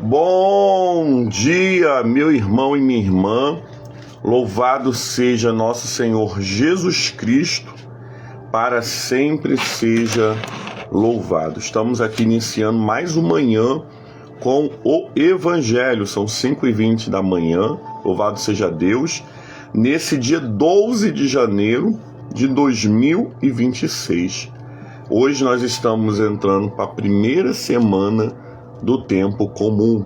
Bom dia, meu irmão e minha irmã. Louvado seja nosso Senhor Jesus Cristo, para sempre seja louvado. Estamos aqui iniciando mais uma manhã com o Evangelho. São 5h20 da manhã, louvado seja Deus, nesse dia 12 de janeiro de 2026. Hoje nós estamos entrando para a primeira semana do tempo comum.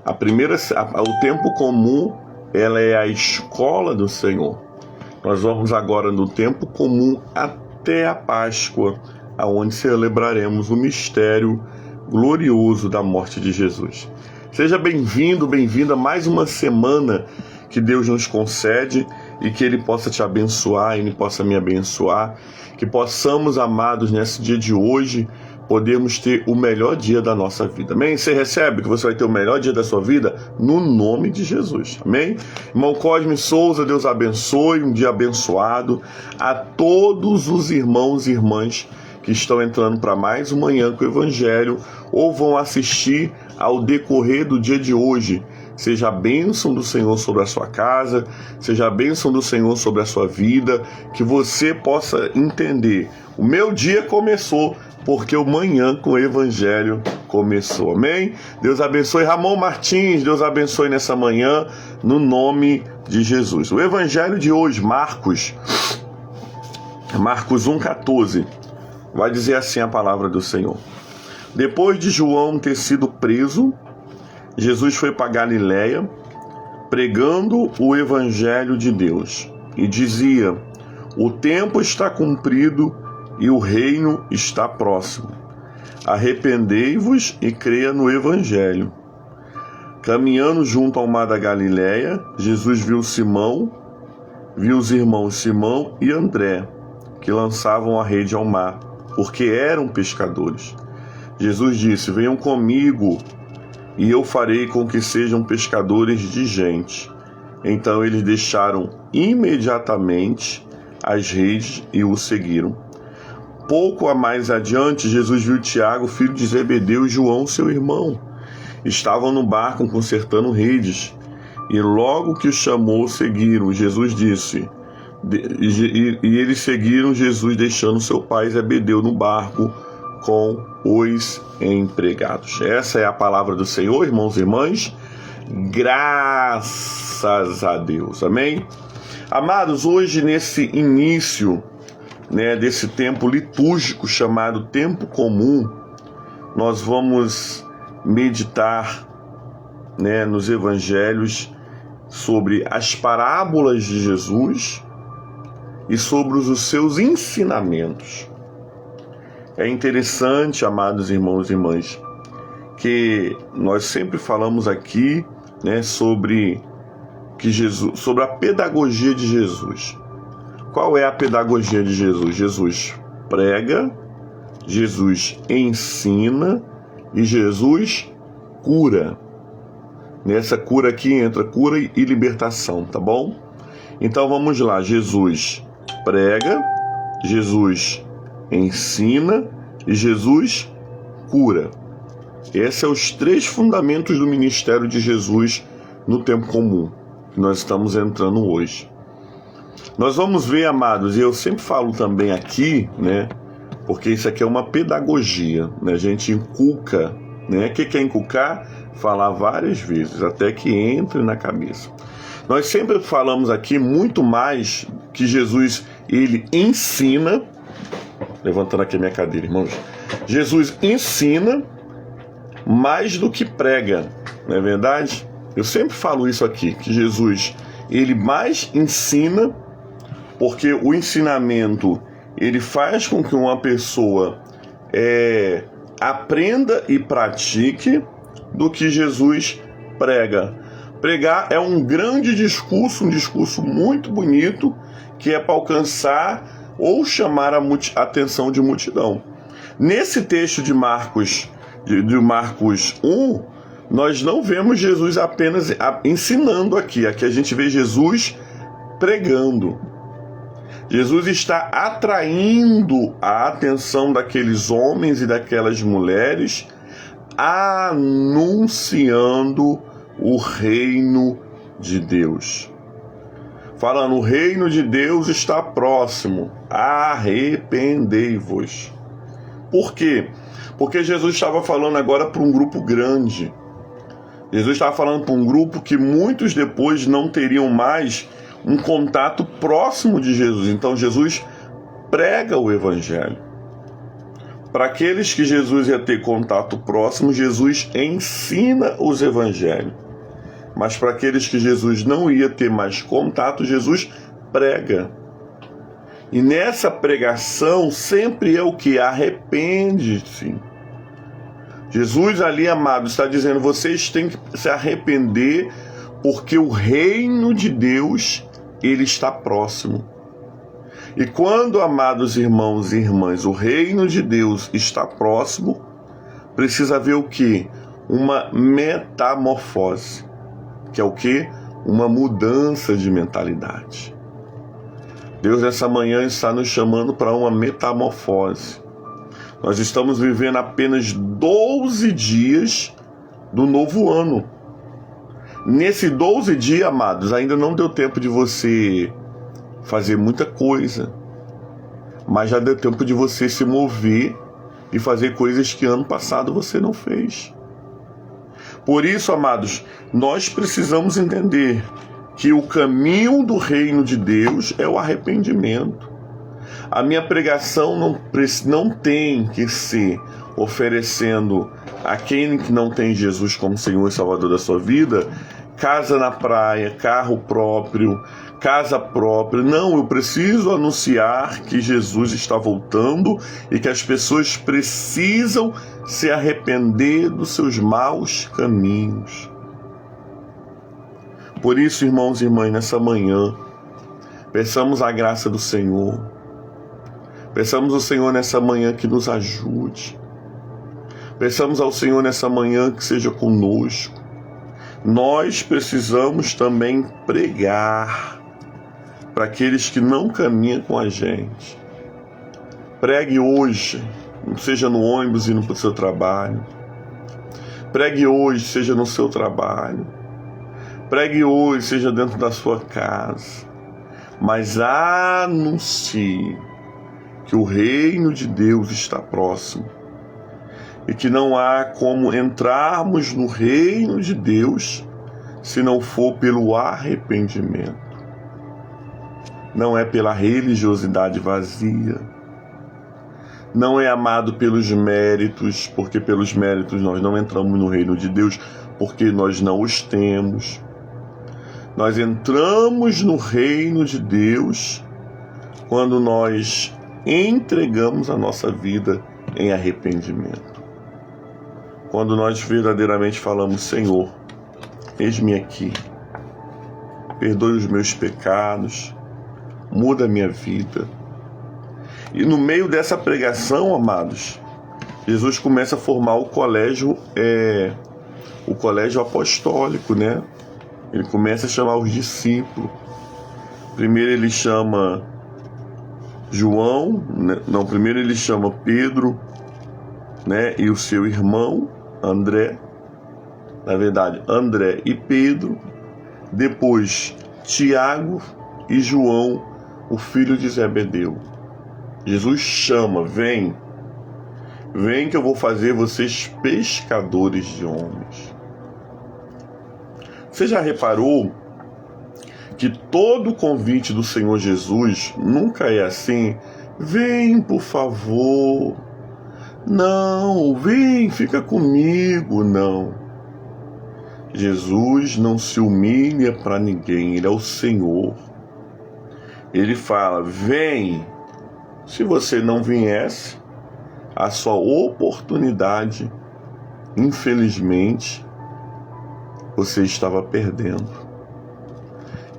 O tempo comum, ela é a escola do Senhor. Nós vamos agora no tempo comum até a Páscoa, aonde celebraremos o mistério glorioso da morte de Jesus. Seja bem-vindo, bem-vinda a mais uma semana que Deus nos concede e que Ele possa te abençoar, Ele possa me abençoar, que possamos, amados, nesse dia de hoje, podemos ter o melhor dia da nossa vida. Amém? Você recebe que você vai ter o melhor dia da sua vida no nome de Jesus. Amém? Irmão Cosme Souza, Deus abençoe, um dia abençoado a todos os irmãos e irmãs que estão entrando para mais uma manhã com o Evangelho ou vão assistir ao decorrer do dia de hoje. Seja a bênção do Senhor sobre a sua casa, seja a bênção do Senhor sobre a sua vida, que você possa entender. O meu dia começou porque o manhã com o Evangelho começou. Amém? Deus abençoe. Ramon Martins, Deus abençoe nessa manhã, no nome de Jesus. O Evangelho de hoje, Marcos 1,14, vai dizer assim a palavra do Senhor. Depois de João ter sido preso, Jesus foi para Galiléia, pregando o Evangelho de Deus, e dizia: o tempo está cumprido e o reino está próximo. Arrependei-vos e creia no Evangelho. Caminhando junto ao mar da Galiléia, Jesus viu os irmãos Simão e André, que lançavam a rede ao mar, porque eram pescadores. Jesus disse: venham comigo, e eu farei com que sejam pescadores de gente. Então eles deixaram imediatamente as redes e o seguiram. Pouco a mais adiante, Jesus viu Tiago, filho de Zebedeu, e João, seu irmão. Estavam no barco consertando redes, e logo que os chamou, seguiram. Jesus disse, e eles seguiram Jesus, deixando seu pai Zebedeu no barco com os empregados. Essa é a palavra do Senhor, irmãos e irmãs. Graças a Deus. Amém? Amados, hoje nesse início, desse tempo litúrgico chamado tempo comum, nós vamos meditar, nos evangelhos sobre as parábolas de Jesus e sobre os seus ensinamentos. É interessante, amados irmãos e irmãs, que nós sempre falamos aqui, sobre a pedagogia de Jesus. Qual é a pedagogia de Jesus? Jesus prega, Jesus ensina e Jesus cura. Nessa cura aqui entra cura e libertação, tá bom? Então vamos lá. Jesus prega, Jesus ensina e Jesus cura. Esses são os três fundamentos do ministério de Jesus no tempo comum, que nós estamos entrando hoje. Nós vamos ver, amados, e eu sempre falo também aqui, porque isso aqui é uma pedagogia, a gente inculca, O que é inculcar? Falar várias vezes, até que entre na cabeça. Nós sempre falamos aqui muito mais que Jesus, ele ensina, levantando aqui a minha cadeira, irmãos, Jesus ensina mais do que prega, não é verdade? Eu sempre falo isso aqui, que Jesus, ele mais ensina, porque o ensinamento, ele faz com que uma pessoa aprenda e pratique, do que Jesus prega. Pregar é um grande discurso, um discurso muito bonito, que é para alcançar ou chamar a atenção de multidão. Nesse texto de Marcos 1, nós não vemos Jesus apenas ensinando aqui. Aqui a gente vê Jesus pregando. Jesus está atraindo a atenção daqueles homens e daquelas mulheres anunciando o reino de Deus. Falando, o reino de Deus está próximo, arrependei-vos. Por quê? Porque Jesus estava falando agora para um grupo grande. Jesus estava falando para um grupo que muitos depois não teriam mais um contato próximo de Jesus. Então Jesus prega o evangelho. Para aqueles que Jesus ia ter contato próximo, Jesus ensina os evangelhos. Mas para aqueles que Jesus não ia ter mais contato, Jesus prega. E nessa pregação sempre é o que? Arrepende-se. Jesus ali, amado, está dizendo, vocês têm que se arrepender porque o reino de Deus, ele está próximo. E quando, amados irmãos e irmãs, o reino de Deus está próximo, precisa haver o quê? Uma metamorfose, que é o quê? Uma mudança de mentalidade. Deus nessa manhã está nos chamando para uma metamorfose. Nós estamos vivendo apenas 12 dias do novo ano. Nesse 12 dias, amados, ainda não deu tempo de você fazer muita coisa, mas já deu tempo de você se mover e fazer coisas que ano passado você não fez. Por isso, amados, nós precisamos entender que o caminho do reino de Deus é o arrependimento. A minha pregação não tem que ser oferecendo a quem não tem Jesus como Senhor e Salvador da sua vida, casa na praia, carro próprio, casa própria. Não, eu preciso anunciar que Jesus está voltando e que as pessoas precisam se arrepender dos seus maus caminhos. Por isso, irmãos e irmãs, nessa manhã, peçamos a graça do Senhor. Peçamos ao Senhor nessa manhã que nos ajude. Peçamos ao Senhor nessa manhã que seja conosco. Nós precisamos também pregar para aqueles que não caminham com a gente. Pregue hoje, seja no ônibus indo para o seu trabalho. Pregue hoje, seja no seu trabalho. Pregue hoje, seja dentro da sua casa. Mas anuncie que o reino de Deus está próximo. E que não há como entrarmos no reino de Deus se não for pelo arrependimento. Não é pela religiosidade vazia. Não é amado pelos méritos, porque pelos méritos nós não entramos no reino de Deus, porque nós não os temos. Nós entramos no reino de Deus quando nós entregamos a nossa vida em arrependimento. Quando nós verdadeiramente falamos, Senhor, eis-me aqui, perdoe os meus pecados, muda a minha vida. E no meio dessa pregação, amados, Jesus começa a formar o colégio apostólico, né? Ele começa a chamar os discípulos. Primeiro ele chama João, primeiro ele chama Pedro, né? E o seu irmão André, na verdade, André e Pedro, depois Tiago e João, o filho de Zebedeu. Jesus chama, vem que eu vou fazer vocês pescadores de homens. Você já reparou que todo convite do Senhor Jesus nunca é assim, vem por favor, não, vem, fica comigo, não. Jesus não se humilha para ninguém, ele é o Senhor. Ele fala, vem. Se você não viesse, a sua oportunidade, infelizmente, você estava perdendo.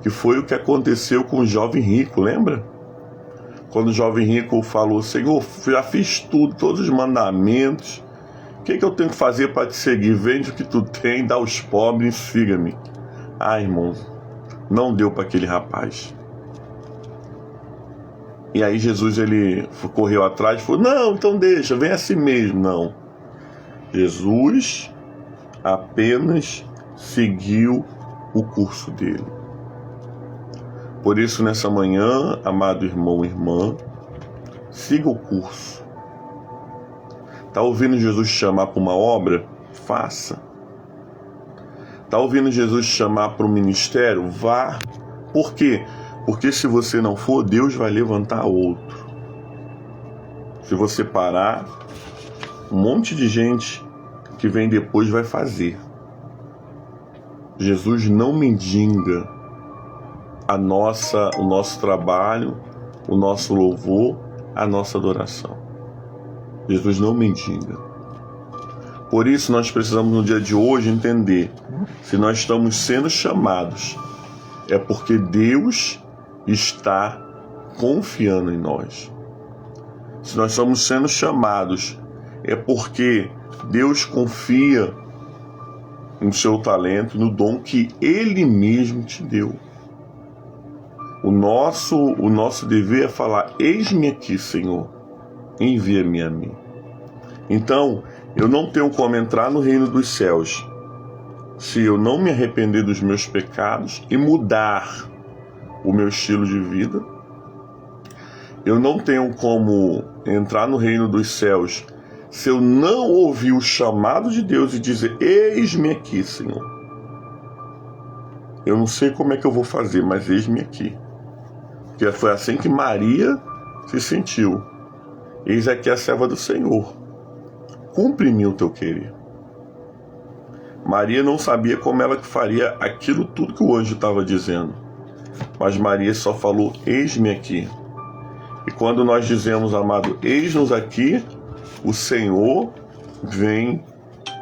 Que foi o que aconteceu com o jovem rico, lembra? Quando o jovem rico falou, Senhor, já fiz tudo, todos os mandamentos, o que eu tenho que fazer para te seguir? Vende o que tu tem, dá aos pobres, siga-me. Ah, irmão, não deu para aquele rapaz. E aí Jesus, ele correu atrás e falou, não, então deixa, vem assim mesmo. Não. Jesus apenas seguiu o curso dele. Por isso, nessa manhã, amado irmão e irmã, siga o curso. Está ouvindo Jesus chamar para uma obra? Faça. Está ouvindo Jesus chamar para o ministério? Vá. Por quê? Porque se você não for, Deus vai levantar outro. Se você parar, um monte de gente que vem depois vai fazer. Jesus não mendiga o nosso trabalho, o nosso louvor, a nossa adoração. Jesus não mendiga. Por isso nós precisamos no dia de hoje entender, se nós estamos sendo chamados, é porque Deus está confiando em nós. Se nós estamos sendo chamados, é porque Deus confia no seu talento, no dom que Ele mesmo te deu. O nosso dever é falar: eis-me aqui, Senhor, envia-me a mim. Então, eu não tenho como entrar no reino dos céus se eu não me arrepender dos meus pecados e mudar o meu estilo de vida. Eu não tenho como entrar no reino dos céus se eu não ouvir o chamado de Deus e dizer: eis-me aqui, Senhor. Eu não sei como é que eu vou fazer, mas eis-me aqui. Porque foi assim que Maria se sentiu. Eis aqui a serva do Senhor. Cumpre em mim o teu querer. Maria não sabia como ela faria aquilo tudo que o anjo estava dizendo. Mas Maria só falou: eis-me aqui. E quando nós dizemos, amado, eis-nos aqui, o Senhor vem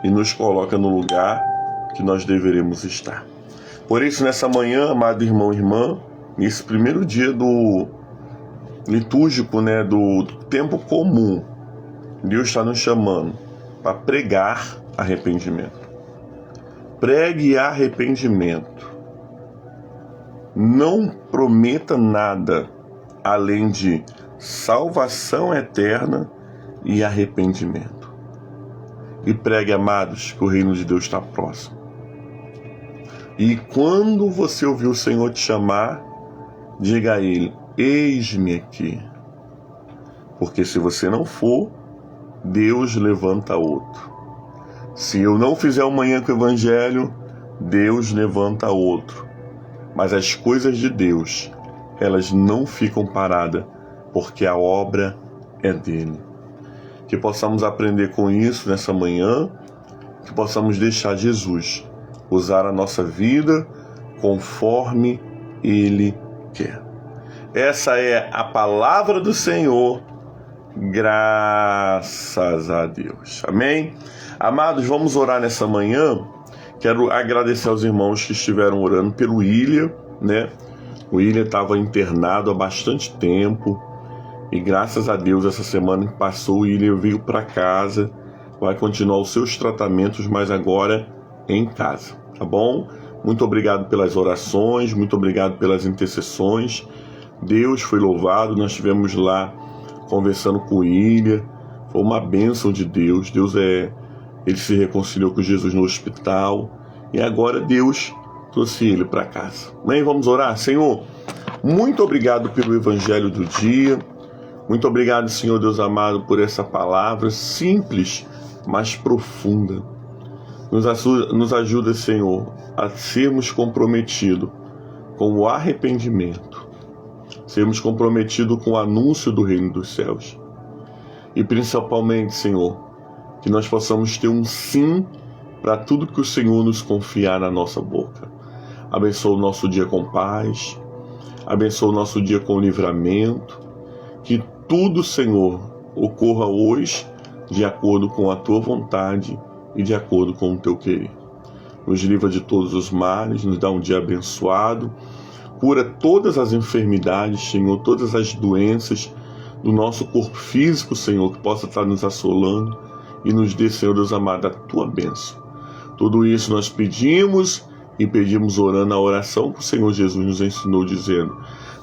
e nos coloca no lugar que nós deveremos estar. Por isso, nessa manhã, amado irmão e irmã, nesse primeiro dia do litúrgico, do tempo comum, Deus está nos chamando para pregar arrependimento. Pregue arrependimento. Não prometa nada além de salvação eterna e arrependimento. E pregue, amados, que o reino de Deus está próximo. E quando você ouvir o Senhor te chamar, diga a Ele: eis-me aqui. Porque se você não for, Deus levanta outro. Se eu não fizer amanhã com o Evangelho, Deus levanta outro. Mas as coisas de Deus, elas não ficam paradas, porque a obra é dele. Que possamos aprender com isso nessa manhã, que possamos deixar Jesus usar a nossa vida conforme Ele quer. Essa é a palavra do Senhor, graças a Deus. Amém? Amados, vamos orar nessa manhã. Quero agradecer aos irmãos que estiveram orando pelo William, O William estava internado há bastante tempo e graças a Deus essa semana que passou o William veio para casa, vai continuar os seus tratamentos, mas agora em casa, tá bom? Muito obrigado pelas orações, muito obrigado pelas intercessões. Deus foi louvado, nós estivemos lá conversando com o William, foi uma bênção de Deus. Ele se reconciliou com Jesus no hospital e agora Deus trouxe ele para casa. Amém? Vamos orar? Senhor, muito obrigado pelo Evangelho do dia. Muito obrigado, Senhor Deus amado, por essa palavra simples, mas profunda. Nos ajuda, Senhor, a sermos comprometidos com o arrependimento, sermos comprometidos com o anúncio do reino dos céus. E principalmente, Senhor, que nós possamos ter um sim para tudo que o Senhor nos confiar na nossa boca. Abençoa o nosso dia com paz, abençoa o nosso dia com livramento, que tudo, Senhor, ocorra hoje de acordo com a Tua vontade e de acordo com o Teu querer. Nos livra de todos os males, nos dá um dia abençoado, cura todas as enfermidades, Senhor, todas as doenças do nosso corpo físico, Senhor, que possa estar nos assolando, e nos dê, Senhor Deus amado, a Tua bênção. Tudo isso nós pedimos orando a oração que o Senhor Jesus nos ensinou, dizendo: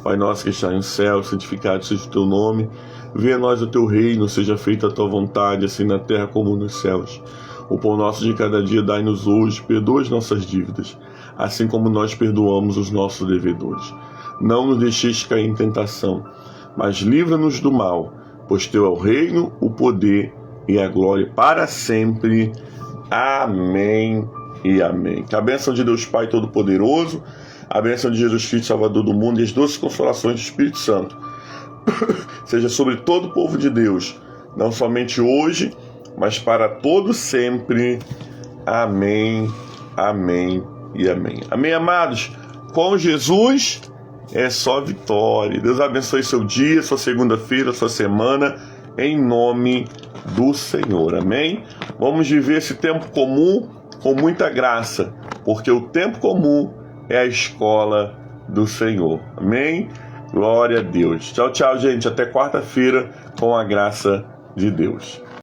Pai nosso que está no céu, santificado seja o Teu nome, venha a nós o Teu reino, seja feita a Tua vontade, assim na terra como nos céus. O pão nosso de cada dia dai-nos hoje, perdoa as nossas dívidas, assim como nós perdoamos os nossos devedores. Não nos deixeis cair em tentação, mas livra-nos do mal, pois teu é o reino, o poder e a glória para sempre. Amém e amém. Que a bênção de Deus Pai Todo-Poderoso, a bênção de Jesus Cristo, Salvador do mundo, e as doces consolações do Espírito Santo seja sobre todo o povo de Deus, não somente hoje, mas para todo sempre. Amém, amém e amém. Amém, amados? Com Jesus é só vitória. Deus abençoe seu dia, sua segunda-feira, sua semana, em nome do Senhor. Amém? Vamos viver esse tempo comum com muita graça, porque o tempo comum é a escola do Senhor. Amém? Glória a Deus. Tchau, tchau, gente. Até quarta-feira, com a graça de Deus.